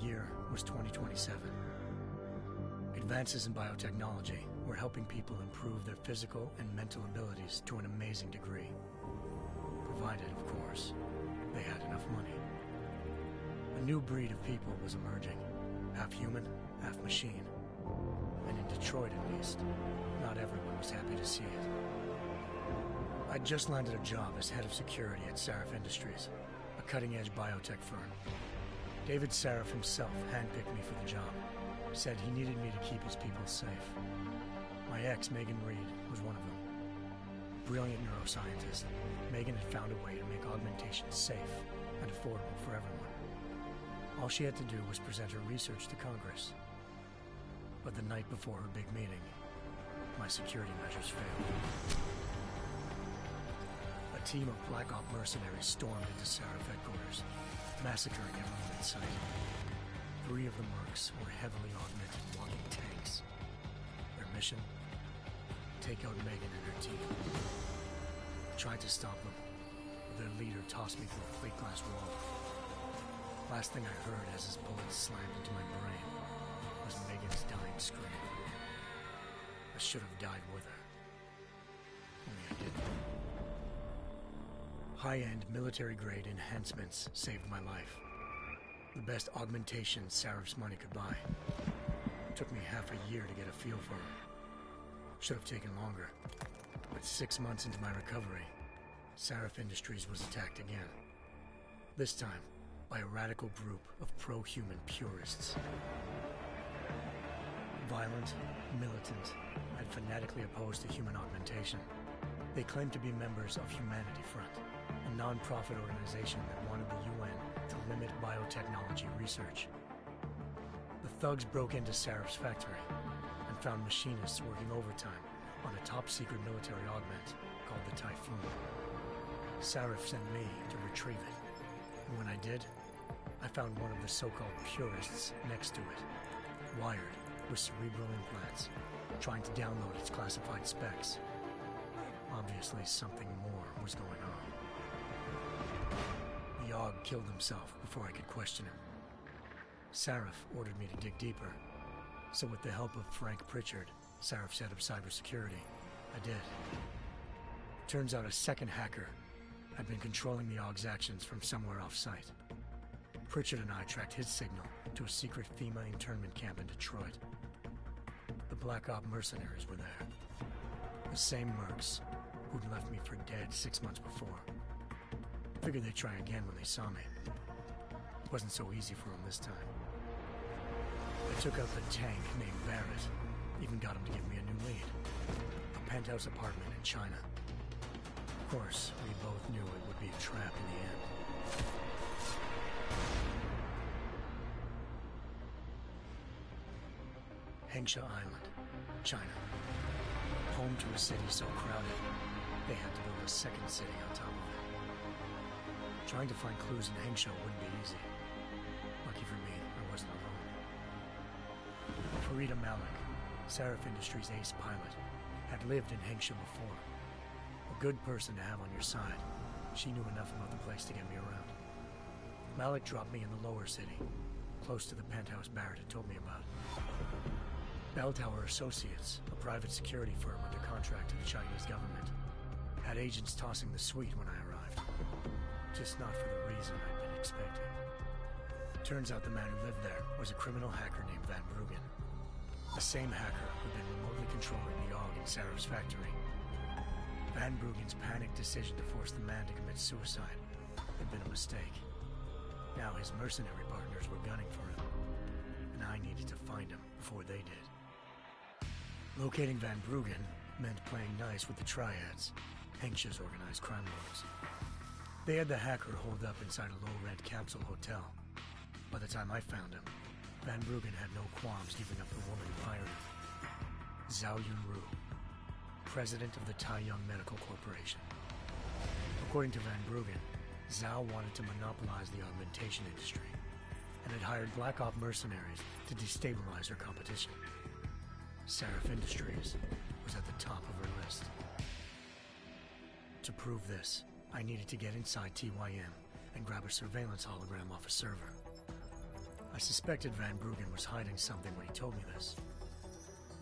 year was 2027. Advances in biotechnology were helping people improve their physical and mental abilities to an amazing degree. Provided, of course, they had enough money. A new breed of people was emerging, half human, half machine. And in Detroit, at least, not everyone was happy to see it. I'd just landed a job as head of security at Sarif Industries, a cutting-edge biotech firm. David Sarif himself handpicked me for the job, said he needed me to keep his people safe. My ex, Megan Reed, was one of them. Brilliant neuroscientist, Megan had found a way to make augmentation safe and affordable for everyone. All she had to do was present her research to Congress. But the night before her big meeting, my security measures failed. A team of Black Op mercenaries stormed into Sarif headquarters, massacring everyone in sight. 3 of the mercs were heavily augmented walking tanks. Their mission? Take out Megan and her team. I tried to stop them, but their leader tossed me through a plate glass wall. Last thing I heard as his bullets slammed into my brain was Megan's dying scream. I should have died with her. Only I didn't. High-end military-grade enhancements saved my life. The best augmentation Sarif's money could buy. It took me half a year to get a feel for them. Should have taken longer. But 6 months into my recovery, Sarif Industries was attacked again. This time, by a radical group of pro-human purists. Violent, militant, and fanatically opposed to human augmentation. They claimed to be members of Humanity Front, a non-profit organization that wanted the UN to limit biotechnology research. The thugs broke into Sarif's factory and found machinists working overtime on a top-secret military augment called the Typhoon. Sarif sent me to retrieve it, and when I did, I found one of the so-called purists next to it, wired with cerebral implants, trying to download its classified specs. Obviously, something more was going on. The Aug killed himself before I could question him. Sarif ordered me to dig deeper, so with the help of Frank Pritchard, Sarif's head of cybersecurity, I did. Turns out a second hacker had been controlling the Aug's actions from somewhere off-site. Pritchard and I tracked his signal to a secret FEMA internment camp in Detroit. The Black Op mercenaries were there. The same mercs who'd left me for dead 6 months before. Figured they'd try again when they saw me. It wasn't so easy for them this time. I took out the tank named Barrett, even got him to give me a new lead. A penthouse apartment in China. Of course, we both knew it would be a trap in the end. Hengsha Island, China. Home to a city so crowded, they had to build a second city on top of it. Trying to find clues in Hengsha wouldn't be easy. Lucky for me, I wasn't alone. Farida Malik, Sarif Industries' ace pilot, had lived in Hengsha before. A good person to have on your side. She knew enough about the place to get me around. Malik dropped me in the lower city, close to the penthouse Barrett had told me about. Bell Tower Associates, a private security firm under contract to the Chinese government, had agents tossing the suite when I arrived. Just not for the reason I'd been expecting. Turns out the man who lived there was a criminal hacker named Van Bruggen. The same hacker who'd been remotely controlling the Aug in Sarif's factory. Van Bruggen's panicked decision to force the man to commit suicide had been a mistake. Now his mercenary partners were gunning for him, and I needed to find him before they did. Locating Van Bruggen meant playing nice with the Triads, Hengsha's organized crime lords. They had the hacker holed up inside a low-rent capsule hotel. By the time I found him, Van Bruggen had no qualms giving up the woman who hired him. Zhao Yunru, president of the Taiyang Medical Corporation. According to Van Bruggen, Zhao wanted to monopolize the augmentation industry and had hired Black Op mercenaries to destabilize her competition. Sarif Industries was at the top of her list. To prove this, I needed to get inside TYM and grab a surveillance hologram off a server. I suspected Van Bruggen was hiding something when he told me this,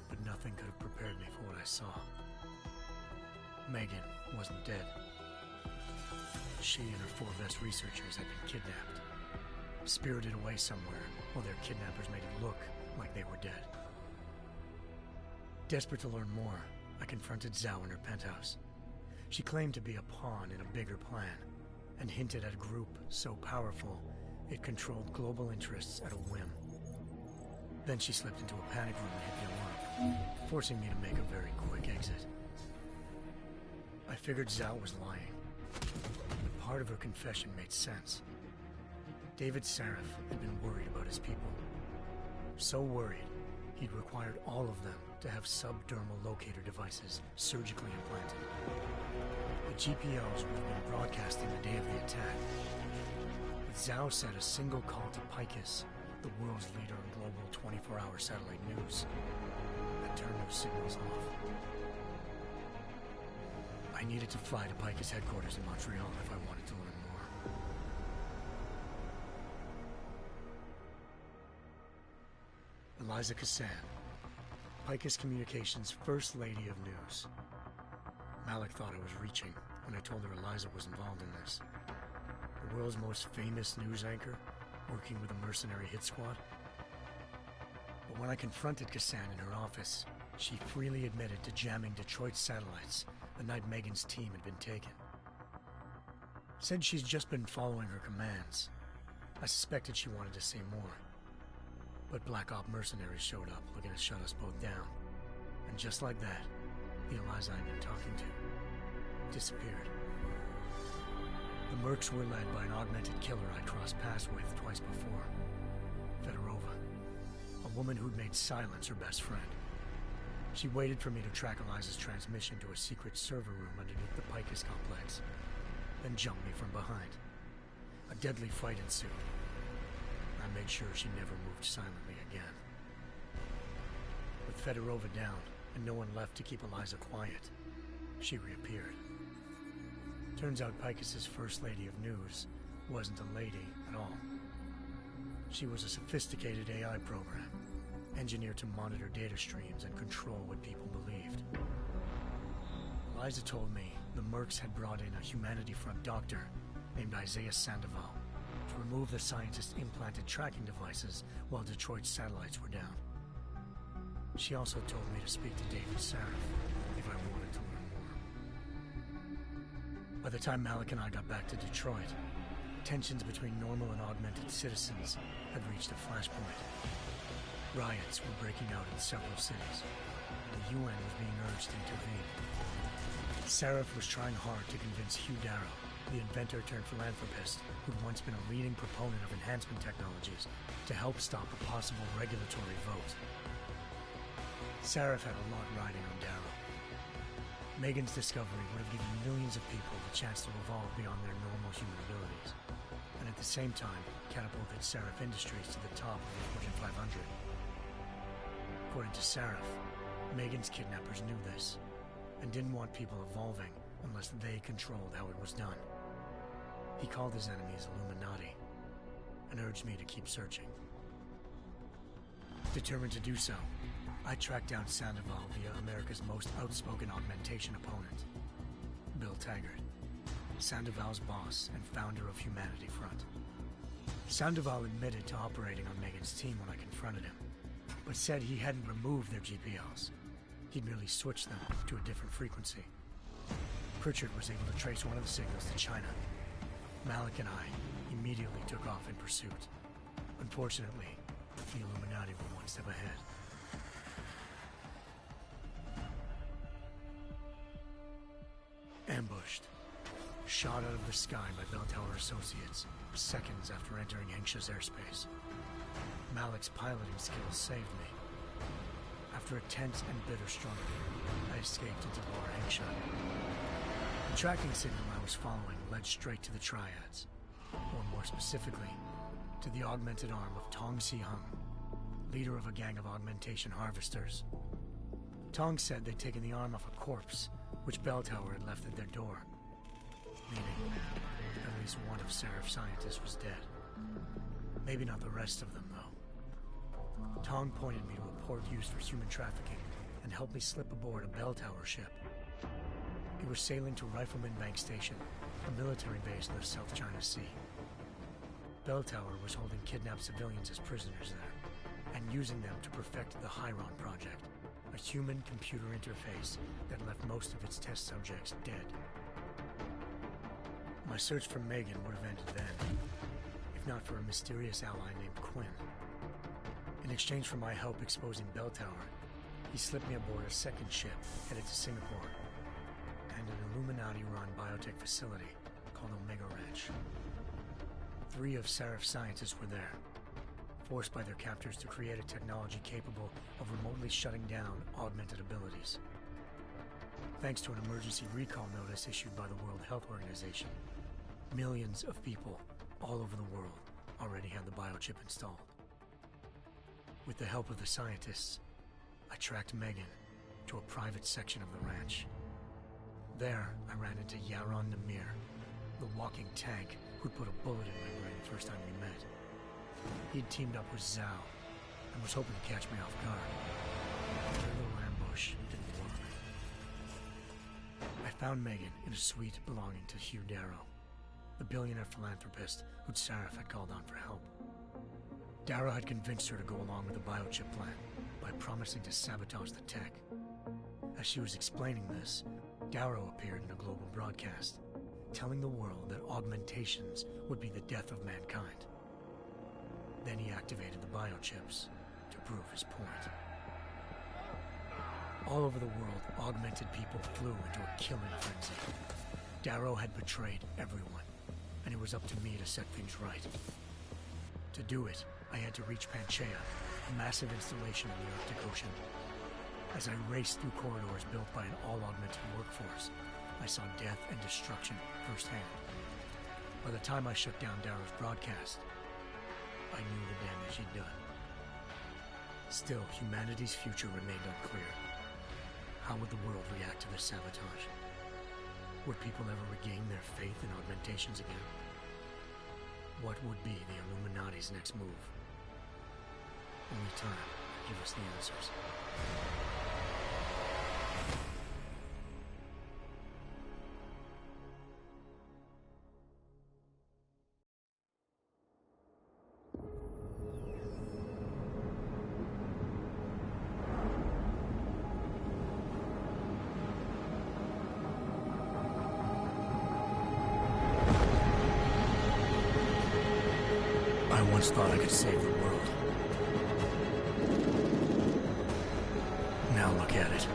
but nothing could have prepared me for what I saw. Megan wasn't dead. She and her 4 Vest researchers had been kidnapped, spirited away somewhere while their kidnappers made it look like they were dead. Desperate to learn more, I confronted Zhao in her penthouse. She claimed to be a pawn in a bigger plan, and hinted at a group so powerful it controlled global interests at a whim. Then she slipped into a panic room and hit the alarm, forcing me to make a very quick exit. I figured Zhao was lying, but part of her confession made sense. David Sarif had been worried about his people. So worried, he'd required all of them to have subdermal locator devices surgically implanted. The GPOs would have been broadcasting the day of the attack. But Zhao said a single call to Picus, the world's leader in global 24-hour satellite news, had turned those signals off. I needed to fly to Picus headquarters in Montreal if I wanted to learn more. Eliza Cassan, Picus Communications' First Lady of News. Malik thought I was reaching when I told her Eliza was involved in this. The world's most famous news anchor, working with a mercenary hit squad. But when I confronted Cassan in her office, she freely admitted to jamming Detroit's satellites the night Megan's team had been taken. Said she's just been following her commands. I suspected she wanted to say more. But Black Op mercenaries showed up looking to shut us both down. And just like that, the Eliza I'd been talking to disappeared. The Mercs were led by an augmented killer I'd crossed paths with twice before. Fedorova, a woman who'd made silence her best friend. She waited for me to track Eliza's transmission to a secret server room underneath the Picus complex, then jumped me from behind. A deadly fight ensued. I made sure she never moved silently again. With Fedorova down and no one left to keep Eliza quiet, she reappeared. Turns out Picus's First Lady of News wasn't a lady at all. She was a sophisticated AI program, engineered to monitor data streams and control what people believed. Eliza told me the Mercs had brought in a Humanity Front doctor named Isaiah Sandoval to remove the scientist's implanted tracking devices while Detroit's satellites were down. She also told me to speak to David Sarif if I wanted to learn more. By the time Malik and I got back to Detroit, tensions between normal and augmented citizens had reached a flashpoint. Riots were breaking out in several cities. The UN was being urged to intervene. Sarif was trying hard to convince Hugh Darrow, the inventor-turned-philanthropist who'd once been a leading proponent of enhancement technologies, to help stop a possible regulatory vote. Sarif had a lot riding on Darrow. Megan's discovery would have given millions of people the chance to evolve beyond their normal human abilities, and at the same time catapulted Sarif Industries to the top of the Fortune 500. According to Sarif, Megan's kidnappers knew this, and didn't want people evolving unless they controlled how it was done. He called his enemies Illuminati, and urged me to keep searching. Determined to do so, I tracked down Sandoval via America's most outspoken augmentation opponent, Bill Taggart, Sandoval's boss and founder of Humanity Front. Sandoval admitted to operating on Megan's team when I confronted him, but said he hadn't removed their GPLs. He'd merely switched them to a different frequency. Pritchard was able to trace one of the signals to China. Malik and I immediately took off in pursuit. Unfortunately, the Illuminati were one step ahead. Ambushed. Shot out of the sky by Bell Tower Associates, seconds after entering Hengsha's airspace. Malik's piloting skills saved me. After a tense and bitter struggle, I escaped into Lower Hengsha. The tracking signal I was following led straight to the Triads, or more specifically, to the augmented arm of Tong Si-hung, leader of a gang of augmentation harvesters. Tong said they'd taken the arm off a corpse, which Bell Tower had left at their door, meaning at least one of Sarif's scientists was dead. Maybe not the rest of them, though. Tong pointed me to a port used for human trafficking and helped me slip aboard a bell tower ship. It was sailing to Rifleman Bank Station, a military base in the South China Sea. Bell Tower was holding kidnapped civilians as prisoners there, and using them to perfect the Chiron Project, a human-computer interface that left most of its test subjects dead. My search for Megan would have ended then, if not for a mysterious ally named Quinn. In exchange for my help exposing Bell Tower, he slipped me aboard a second ship headed to Singapore, and an Illuminati-run biotech facility called Omega Ranch. 3 of Serif's scientists were there, forced by their captors to create a technology capable of remotely shutting down augmented abilities. Thanks to an emergency recall notice issued by the World Health Organization, millions of people all over the world already had the biochip installed. With the help of the scientists, I tracked Megan to a private section of the ranch. There, I ran into Yaron Namir, the walking tank who'd put a bullet in my brain the first time we met. He'd teamed up with Zhao and was hoping to catch me off guard. But their little ambush didn't work. I found Megan in a suite belonging to Hugh Darrow, the billionaire philanthropist who'd Sarif had called on for help. Darrow had convinced her to go along with the biochip plan by promising to sabotage the tech. As she was explaining this, Darrow appeared in a global broadcast, telling the world that augmentations would be the death of mankind. Then he activated the biochips to prove his point. All over the world, augmented people flew into a killing frenzy. Darrow had betrayed everyone, and it was up to me to set things right. To do it, I had to reach Panchaea, a massive installation in the Arctic Ocean. As I raced through corridors built by an all-augmented workforce, I saw death and destruction firsthand. By the time I shut down Darrow's broadcast, I knew the damage he'd done. Still, humanity's future remained unclear. How would the world react to this sabotage? Would people ever regain their faith in augmentations again? What would be the Illuminati's next move? Only time will give us the answers. I once thought I could save the world. Now look at it.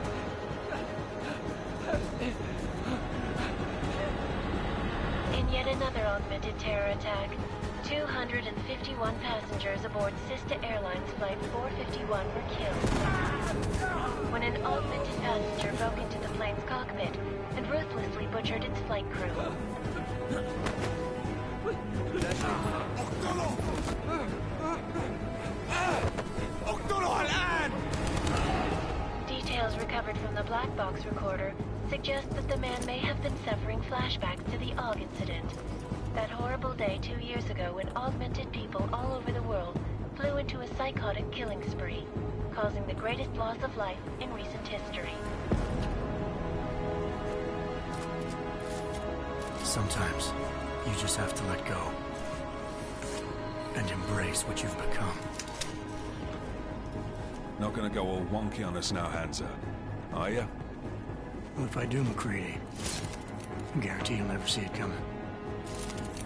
In yet another augmented terror attack, 251 passengers aboard Sister Airlines Flight 451 were killed when an augmented passenger broke into the plane's cockpit and ruthlessly butchered its flight crew. Details recovered from the black box recorder suggest that the man may have been suffering flashbacks to the AUG incident. That horrible day 2 years ago when augmented people all over the world flew into a psychotic killing spree, causing the greatest loss of life in recent history. Sometimes, you just have to let go. And embrace what you've become. Not gonna go all wonky on us now, Hansa, are you? Well, if I do, McCready, I guarantee you'll never see it coming.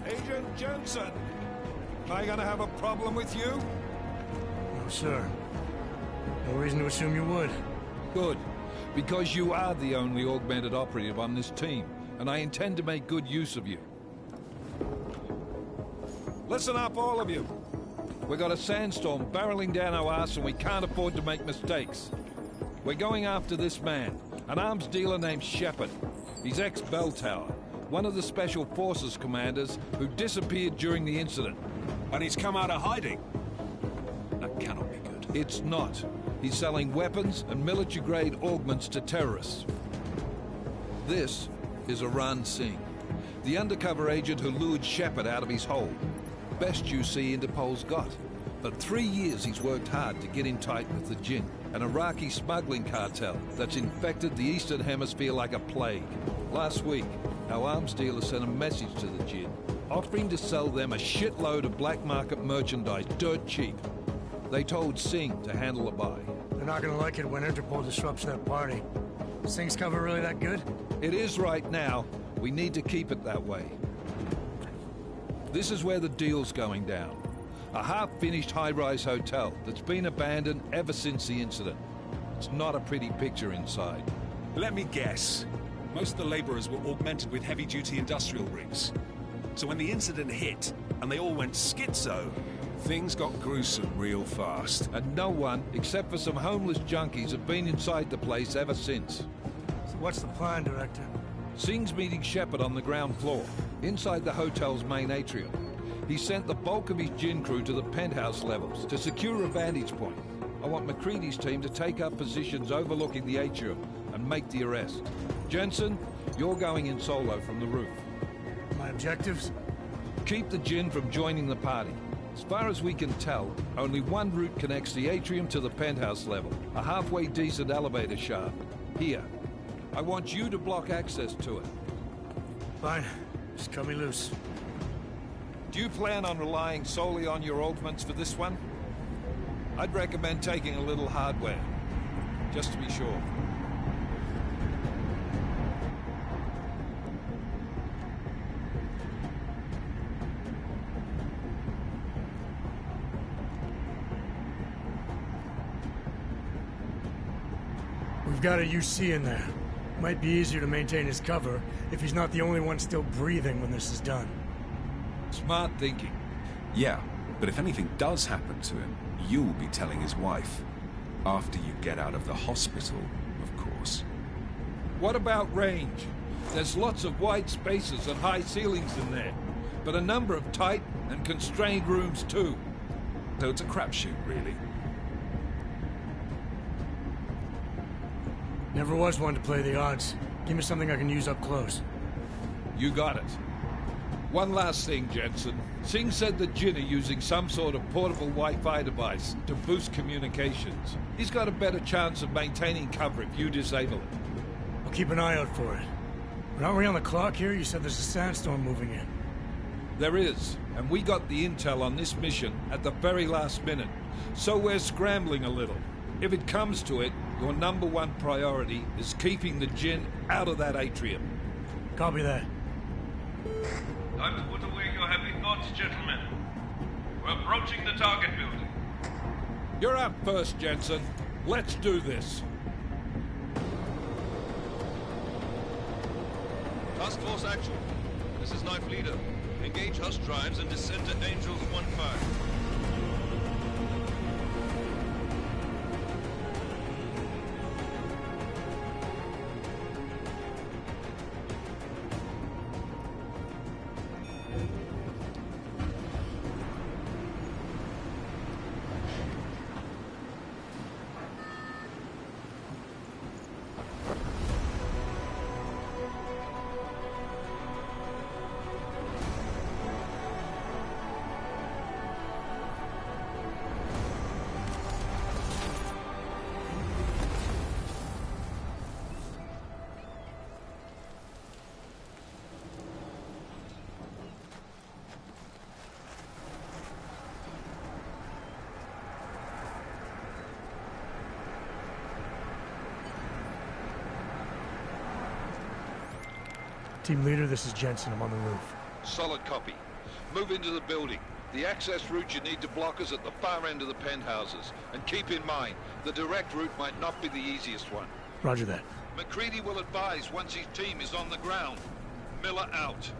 Agent Jensen! Am I gonna have a problem with you? No, sir. No reason to assume you would. Good. Because you are the only augmented operative on this team, and I intend to make good use of you. Listen up, all of you. We got a sandstorm barreling down our arse and we can't afford to make mistakes. We're going after this man, an arms dealer named Shepard. He's ex-Bell Tower, one of the Special Forces commanders who disappeared during the incident. And he's come out of hiding? That cannot be good. It's not. He's selling weapons and military-grade augments to terrorists. This is Aran Singh, the undercover agent who lured Shepard out of his hole. best UC Interpol's got. For 3 years he's worked hard to get in tight with the Jinn, an Iraqi smuggling cartel that's infected the Eastern Hemisphere like a plague. Last week, our arms dealer sent a message to the Jinn, offering to sell them a shitload of black market merchandise dirt cheap. They told Singh to handle the buy. They're not gonna like it when Interpol disrupts that party. Singh's cover really that good? It is right now. We need to keep it that way. This is where the deal's going down. A half-finished high-rise hotel that's been abandoned ever since the incident. It's not a pretty picture inside. Let me guess. Most of the laborers were augmented with heavy-duty industrial rigs. So when the incident hit, and they all went schizo, things got gruesome real fast. And no one, except for some homeless junkies, have been inside the place ever since. So what's the plan, Director? Singh's meeting Shepard on the ground floor, inside the hotel's main atrium. He sent the bulk of his Jinn crew to the penthouse levels to secure a vantage point. I want McCready's team to take up positions overlooking the atrium and make the arrest. Jensen, you're going in solo from the roof. My objectives? Keep the Jinn from joining the party. As far as we can tell, only one route connects the atrium to the penthouse level, a halfway decent elevator shaft. Here. I want you to block access to it. Fine. Just cut me loose. Do you plan on relying solely on your augments for this one? I'd recommend taking a little hardware, just to be sure. We've got a UC in there. Might be easier to maintain his cover if he's not the only one still breathing when this is done. Smart thinking. Yeah, but if anything does happen to him, you'll be telling his wife. After you get out of the hospital, of course. What about range? There's lots of wide spaces and high ceilings in there, but a number of tight and constrained rooms too. So it's a crapshoot, really. Never was one to play the odds. Give me something I can use up close. You got it. One last thing, Jensen. Singh said the Jinn are using some sort of portable Wi-Fi device to boost communications. He's got a better chance of maintaining cover if you disable it. I'll keep an eye out for it. But aren't we on the clock here? You said there's a sandstorm moving in. There is, and we got the intel on this mission at the very last minute. So we're scrambling a little. If it comes to it, your #1 priority is keeping the Jinn out of that atrium. Copy that. Time to put away your heavy thoughts, gentlemen. We're approaching the target building. You're up first, Jensen. Let's do this. Task Force action. This is Knife Leader. Engage Hush drives and descend to Angels 1-5. Team leader, this is Jensen. I'm on the roof. Solid copy. Move into the building. The access route you need to block is at the far end of the penthouses. And keep in mind, the direct route might not be the easiest one. Roger that. McCready will advise once his team is on the ground. Miller out.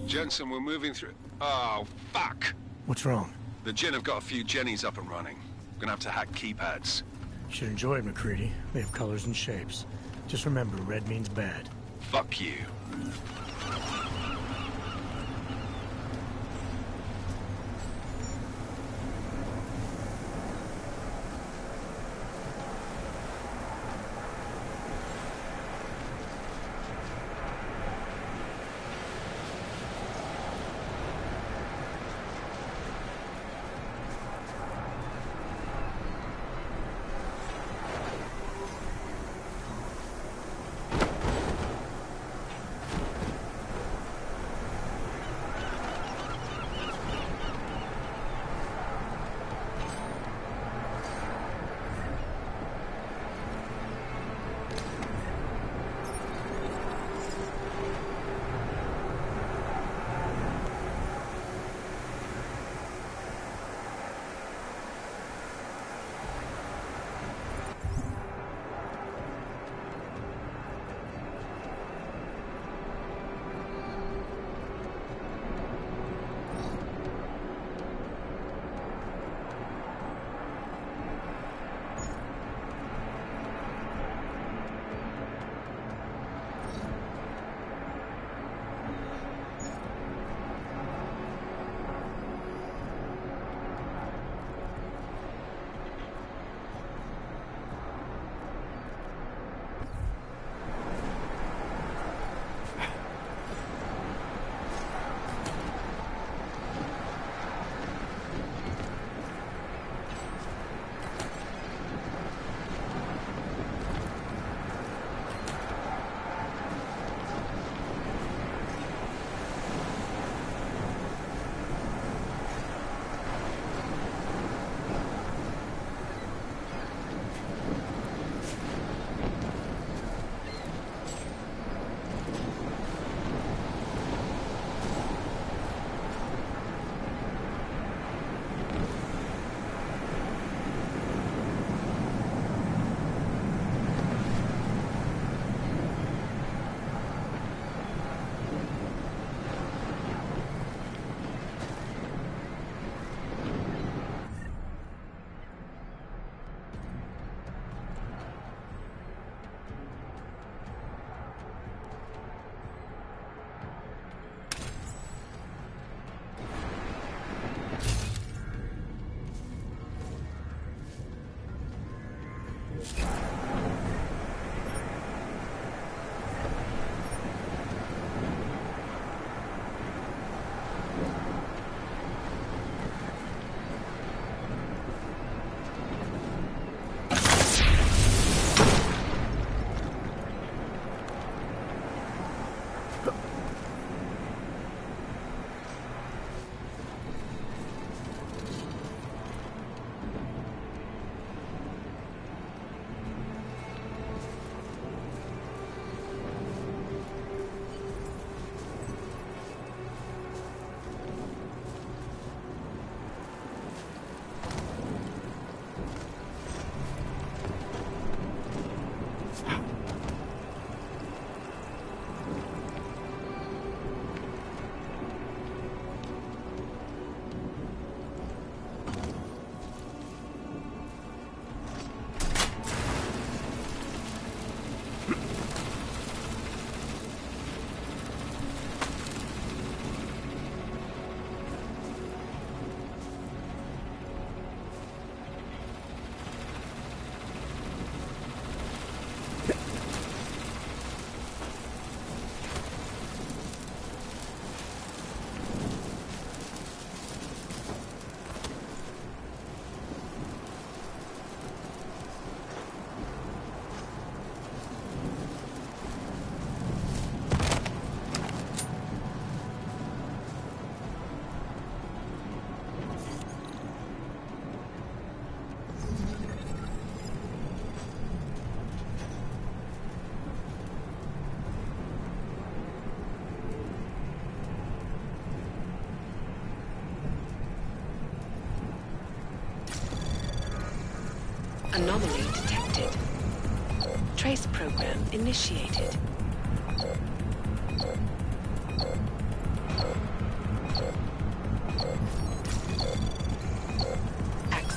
Jensen, we're moving through... Oh, fuck! What's wrong? The Jinn have got a few Jennies up and running. Gonna have to hack keypads. You should enjoy it, McCready. They have colors and shapes. Just remember, red means bad. Fuck you. Anomaly detected. Trace program initiated.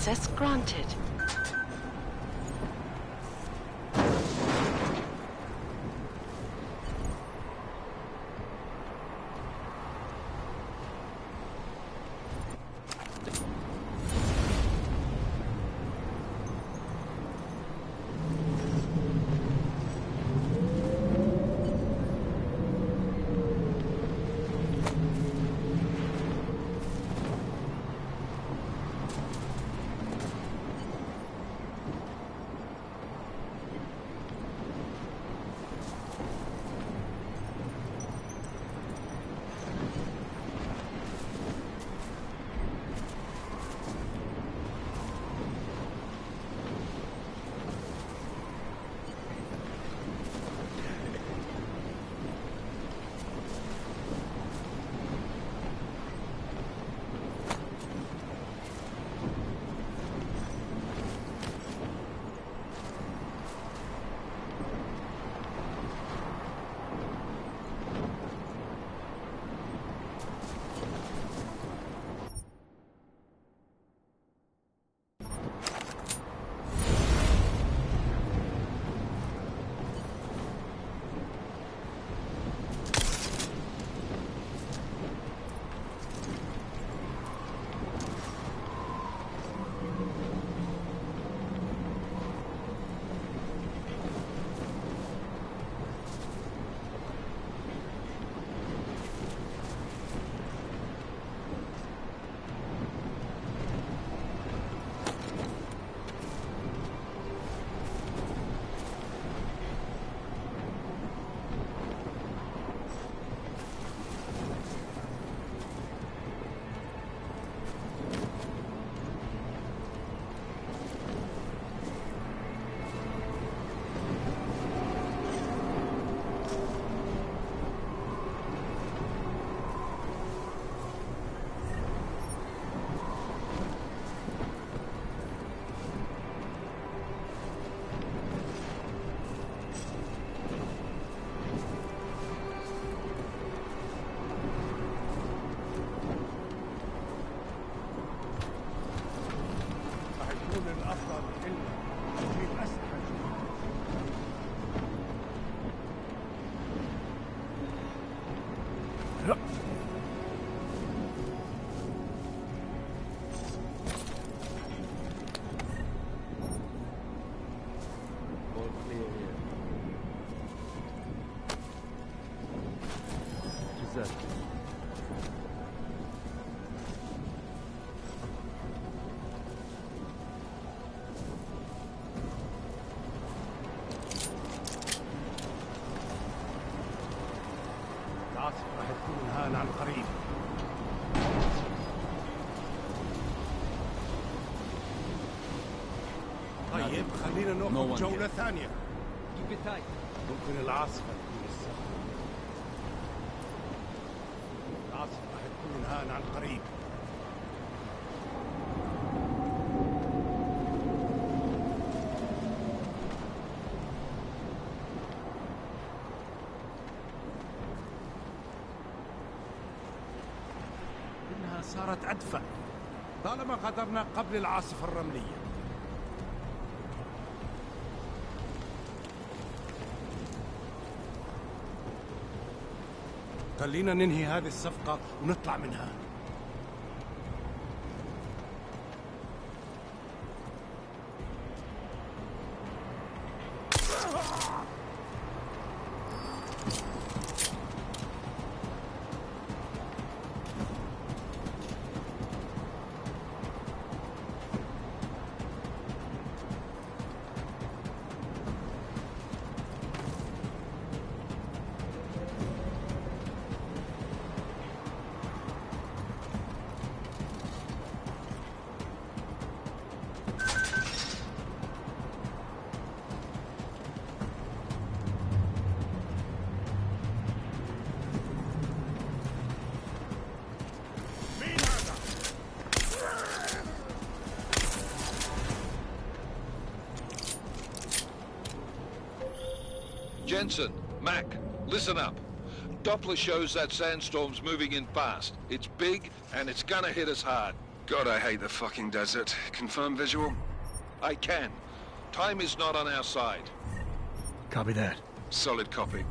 Access granted. عن قريب. طيب خلينا ناخذ جولة ثانية. ممكن العاصفة تكون السبب. العاصفة راح تكون هان عن قريب. إنها صارت أدفأ طالما غادرنا قبل العاصفة الرملية. خلينا ننهي هذه الصفقة ونطلع منها. Jensen, Mac, listen up. Doppler shows that sandstorm's moving in fast. It's big, and it's gonna hit us hard. God, I hate the fucking desert. Confirm visual? I can. Time is not on our side. Copy that. Solid copy.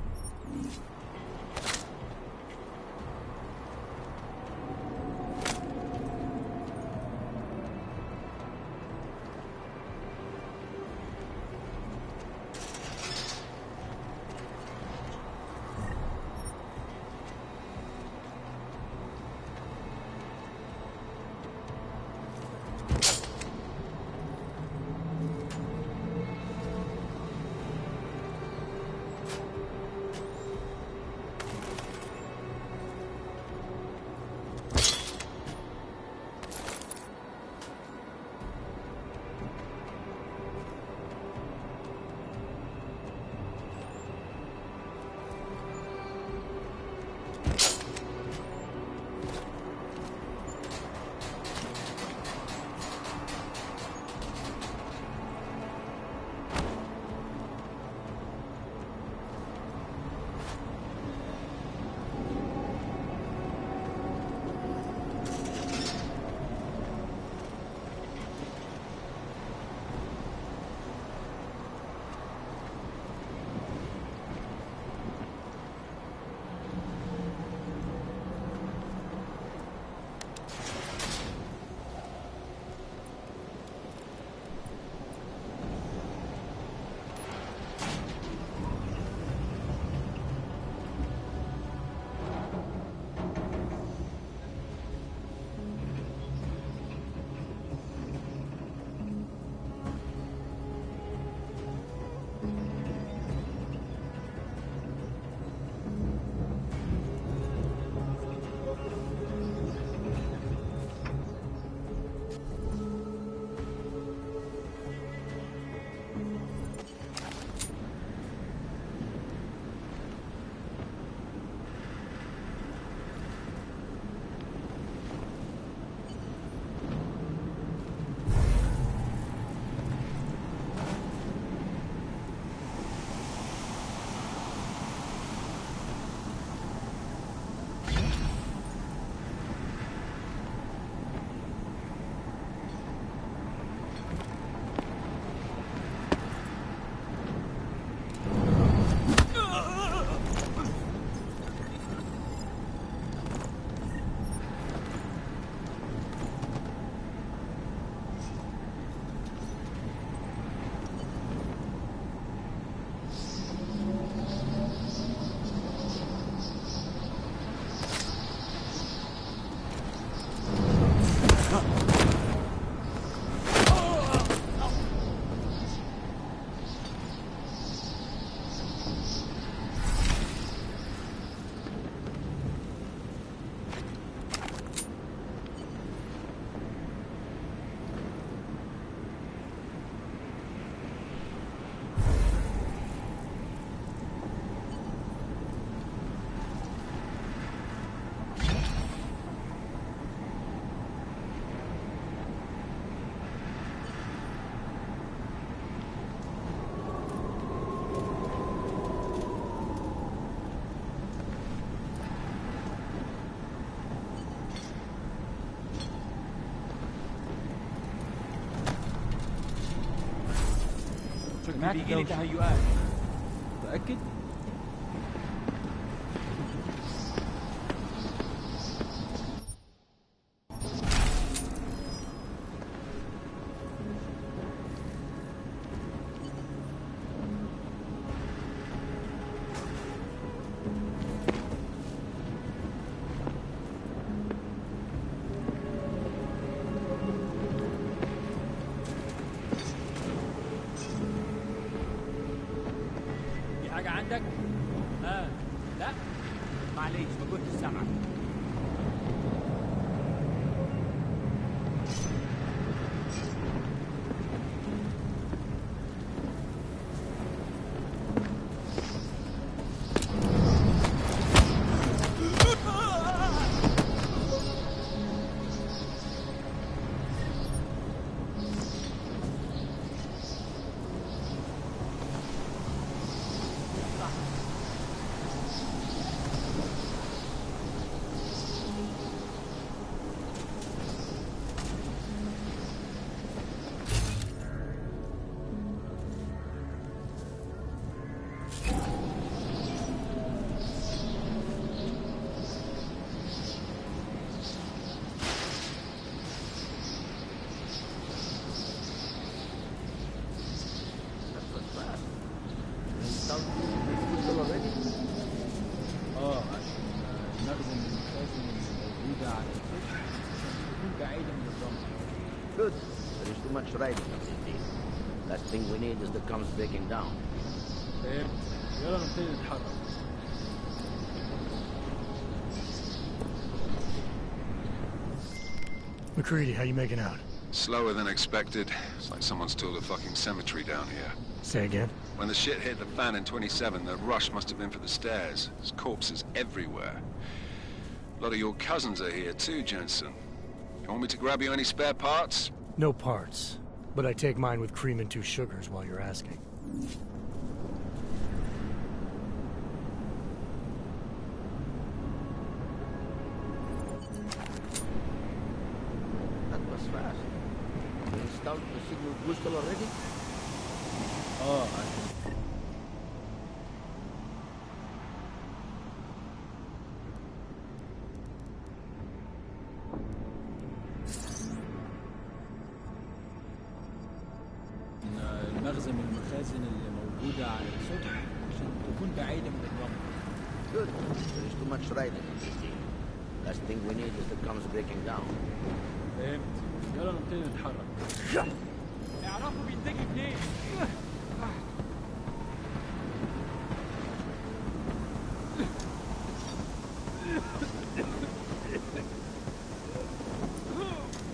بيجي لي تهيؤات. متأكد؟ عندك؟ لا؟ معليش ما كنتش سامعك. بعيدة من الرمل. Good. There is too much riding on this deal. Last thing we need is the comms breaking down. فهمت. يلا نبتدي نتحرك. McCready, how you making out? Slower than expected. It's like someone's tilled a fucking cemetery down here. Say again? When the shit hit the fan in 27, the rush must have been for the stairs. There's corpses everywhere. A lot of your cousins are here too, Jensen. You want me to grab you any spare parts? No parts. But I take mine with cream and 2 sugars while you're asking. That was fast. You installed the signal booster already? اه عشان المخزن من المخازن اللي موجودة على السطح عشان تكون بعيدة من الرمل. Good. There is too much riding on this deal. Last thing we need is the comms breaking down. فهمت. يلا نبتدي نتحرك. اعرفوا بيتجه منين.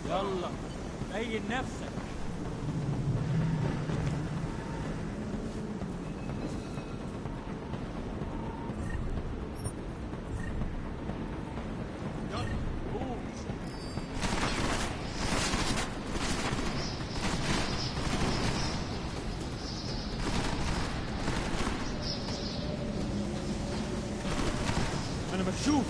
يلا بين نفسك. أنا بشوف.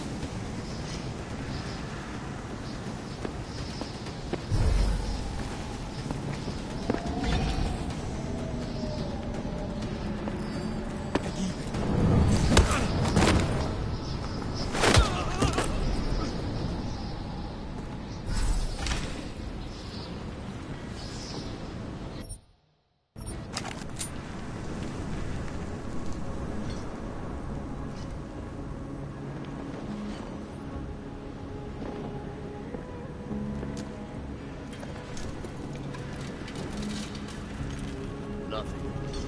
Nothing.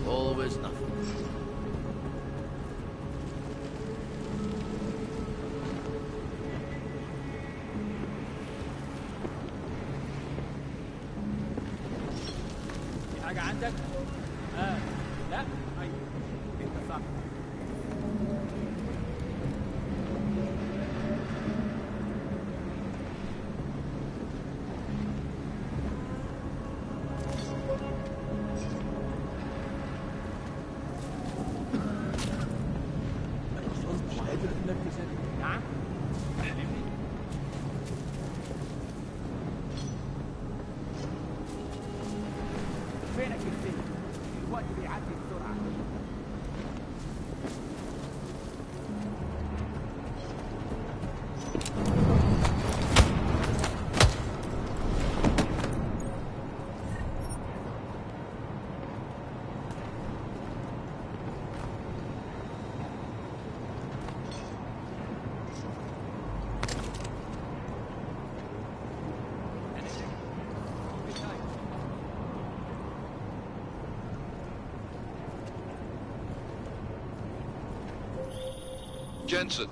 Always nothing. في حاجة عندك؟ لا؟ أيوه أنت صح. مش قادر أتنفس أنا. نعم؟ فاهمني؟ فينك يا سيدي؟ الوقت بيعدي بسرعة. Jensen,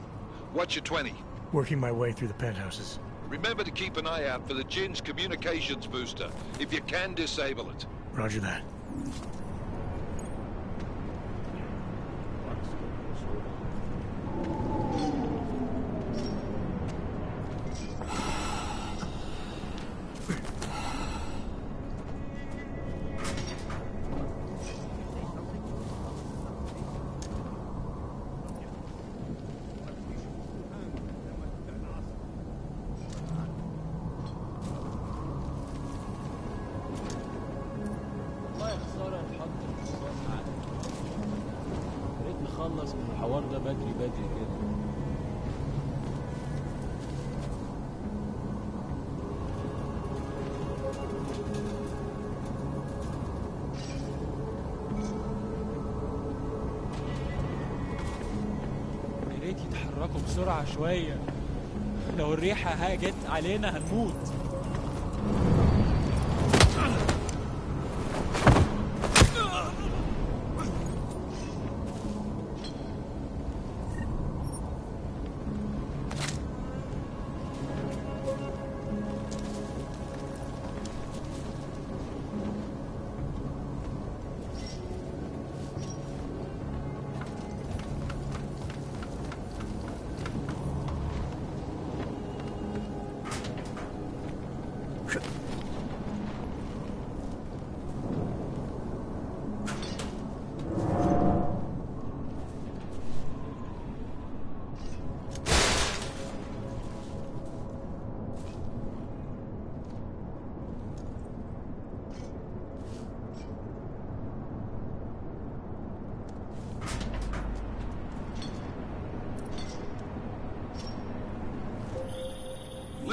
what's your 20? Working my way through the penthouses. Remember to keep an eye out for the Jin's communications booster. If you can, disable it. Roger that. والله خسارة الحط الحصان معانا. يا ريت نخلص من الحوار ده بدري بدري كده. يا ريت يتحركوا بسرعة شوية. لو الريحة هاجت علينا هنموت.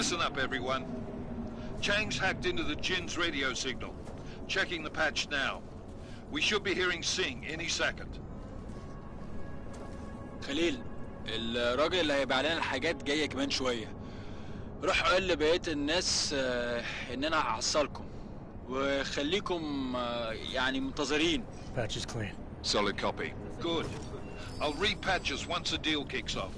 Listen up, everyone. Chang's hacked into the Jin's radio signal. Checking the patch now. We should be hearing Singh any second. خليل، الراجل اللي هيبيع لنا الحاجات جاي كمان شوية. روح قول لبقية الناس ان انا هحصلكم وخليكم يعني منتظرين. Patch is clean. Solid copy. Good. I'll repatch us once the deal kicks off.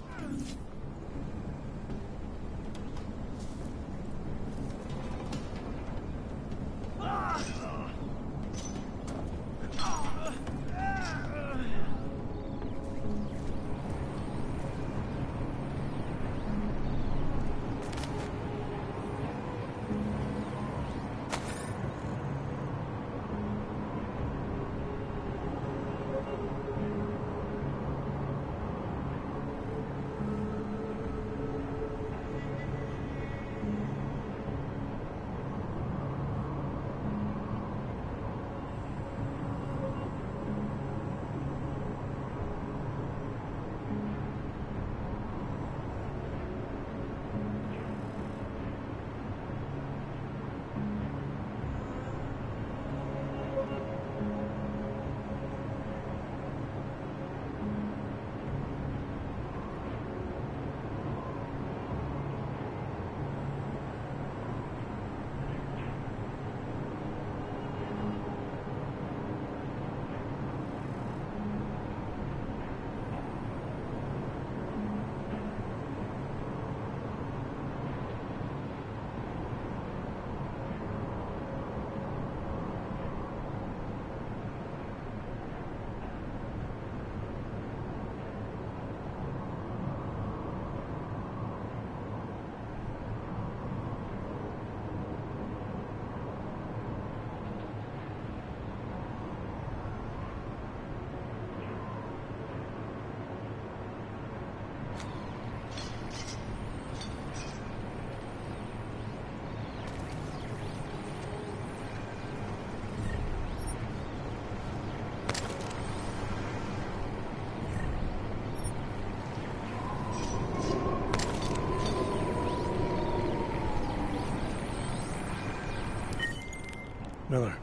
Miller,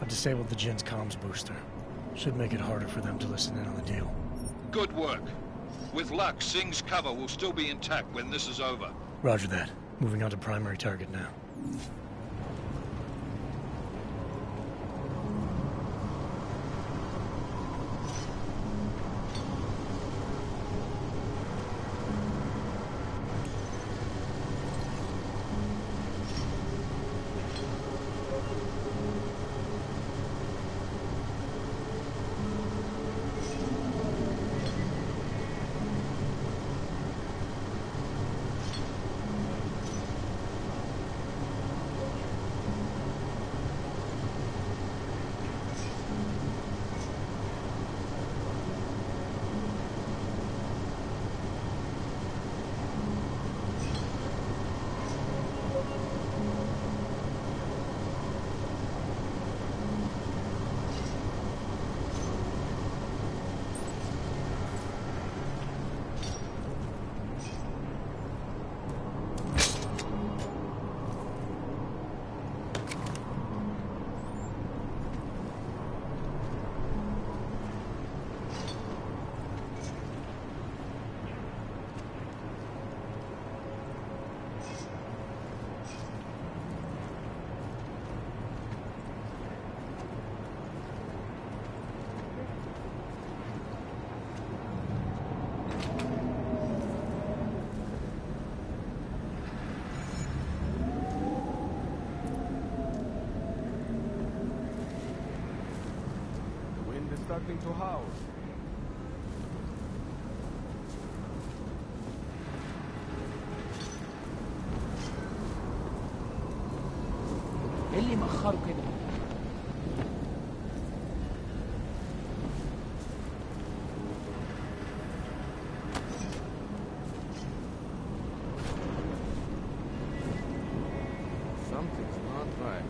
I've disabled the Jin's comms booster. Should make it harder for them to listen in on the deal. Good work. With luck, Singh's cover will still be intact when this is over. Roger that. Moving on to primary target now. Starting to howl. ايه اللي مأخره كده؟ Something's not right.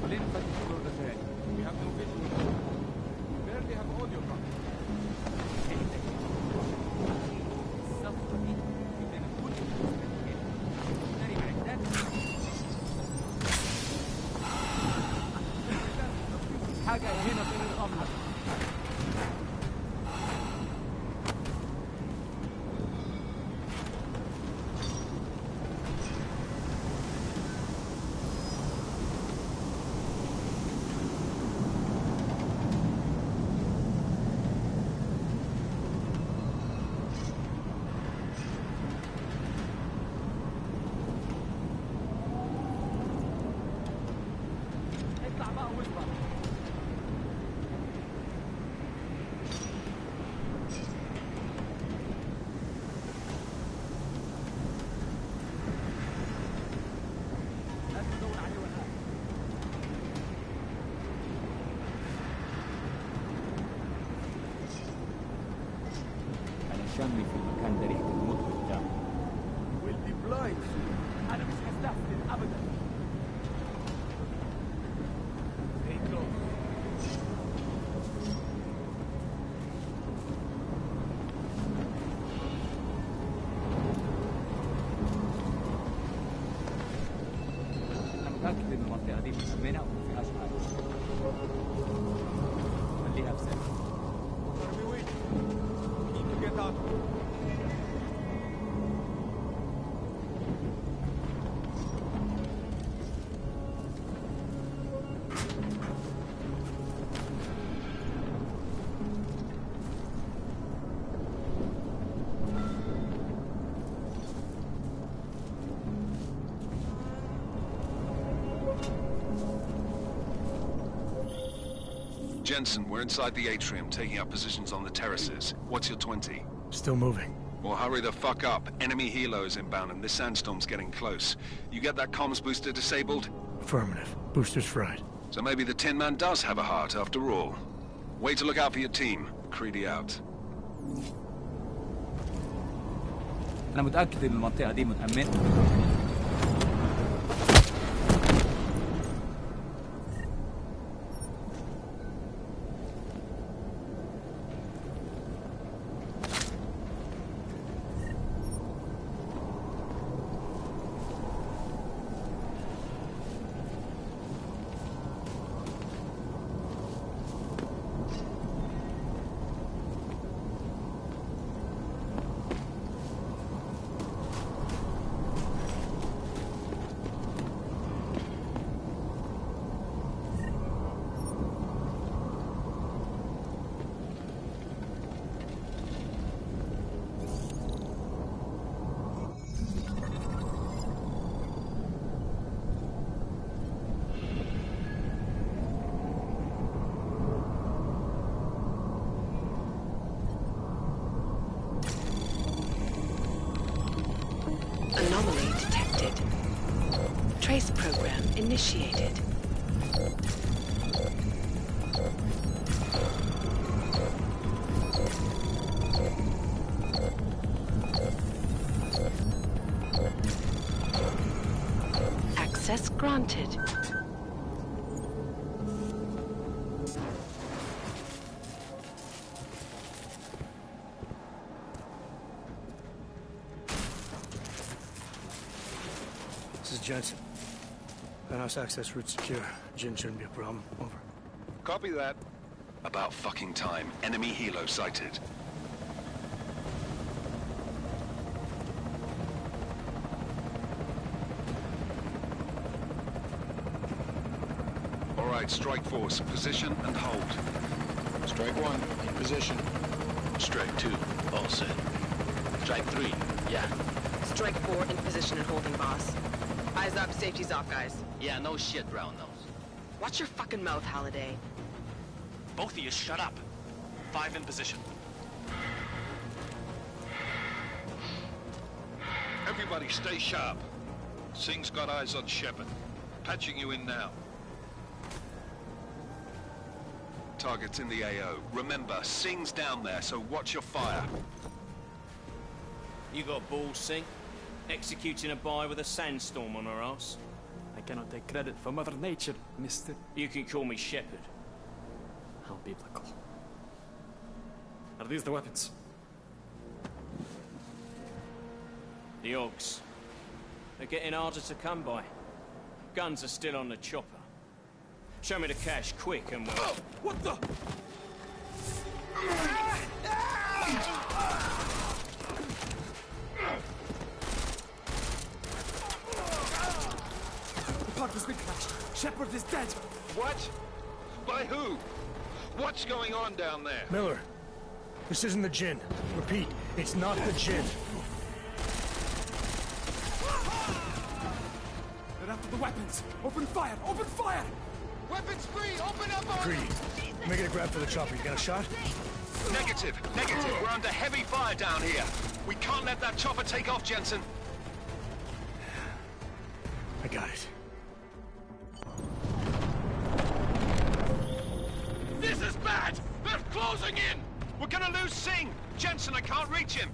ليه نفتش الدور ده تاني؟ حاجة هنا غير الأمر. شامي في المكان ده ريحة الموت قدامي. We'll be blind soon. أنا مش هستسلم أبدا. Stay close. أنا متأكد إن المنطقة دي مأمنة وما فيهاش حاجة. خليها في سر. Where are we waiting? We need to get out. Jensen, we're inside the atrium, taking up positions on the terraces. What's your 20? Still moving. Well, hurry the fuck up. Enemy helo is inbound and this sandstorm's getting close. You get that comms booster disabled? Affirmative. Booster's fried. So maybe the Tin Man does have a heart after all. Way to look out for your team. Creedy out. أنا متأكد إن المنطقة دي متأمنة. Anomaly detected. Trace program initiated. Access granted. This is Jensen. Penthouse access route secure. Jin shouldn't be a problem. Over. Copy that. About fucking time. Enemy helo sighted. All right, Strike Force. Position and hold. Strike 1, in position. Strike 2, all set. Strike 3, yeah. Strike 4, in position and holding, boss. Eyes up, safety's off, guys. Yeah, no shit, brown nose. Watch your fucking mouth, Halliday. Both of you, shut up. 5 in position. Everybody stay sharp. Singh's got eyes on Shepard. Patching you in now. Target's in the AO. Remember, Singh's down there, so watch your fire. You got balls, Singh? Executing a buy with a sandstorm on our ass? I cannot take credit for Mother Nature, mister. You can call me Shepard. How biblical. Are these the weapons? The Ogs. They're getting harder to come by. Guns are still on the chopper. Show me the cash, quick, and we'll... What the? The part was recrashed. Shepard is dead. What? By who? What's going on down there? Miller, this isn't the Jinn. Repeat, it's not the Jinn. They're after the weapons. Open fire! Open fire! Weapons free! Open up on... Greedy, make it a grab for the chopper. You got a shot? Negative. We're under heavy fire down here. We can't let that chopper take off, Jensen. I got it. This is bad! They're closing in! We're gonna lose Singh! Jensen, I can't reach him!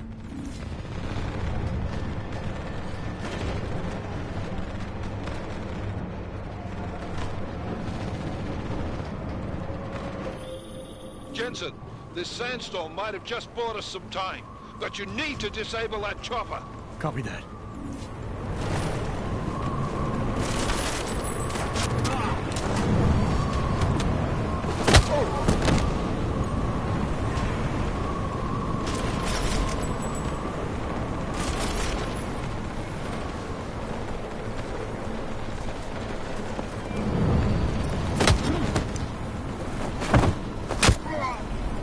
Jensen, this sandstorm might have just bought us some time, but you need to disable that chopper. Copy that.